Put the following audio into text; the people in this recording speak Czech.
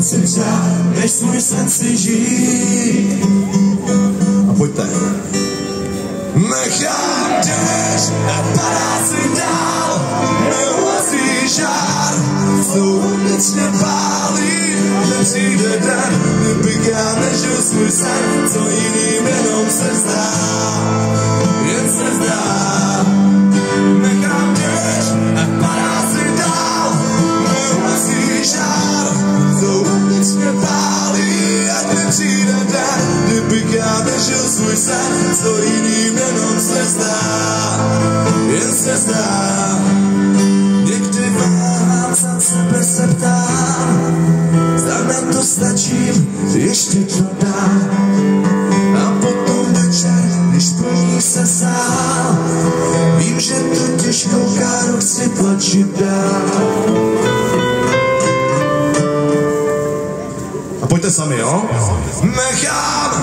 chci přát, než svůj sen si žít. A pojďte. Nechám déšť a padá si dál, neuhasí žár, co vnitřně pálí. Nepřijde den, kdybych já nežil svůj sen, co jiným jenom se zdá, jen se zdá. Nechám déšť a padá si dál, neuhasí žár, co vnitřně pálí. Ať nepřijde den, kdybych já nežil svůj sen, co jiným jenom se zdá, jen se zdá. Někdy váhám, sám sebe se ptám, zda na to stačím, ještě to dám. A potom večer, když plní se sám, vím, že tu těžkou káru chci tlačit dál. A pojďte sami, jo? Nechám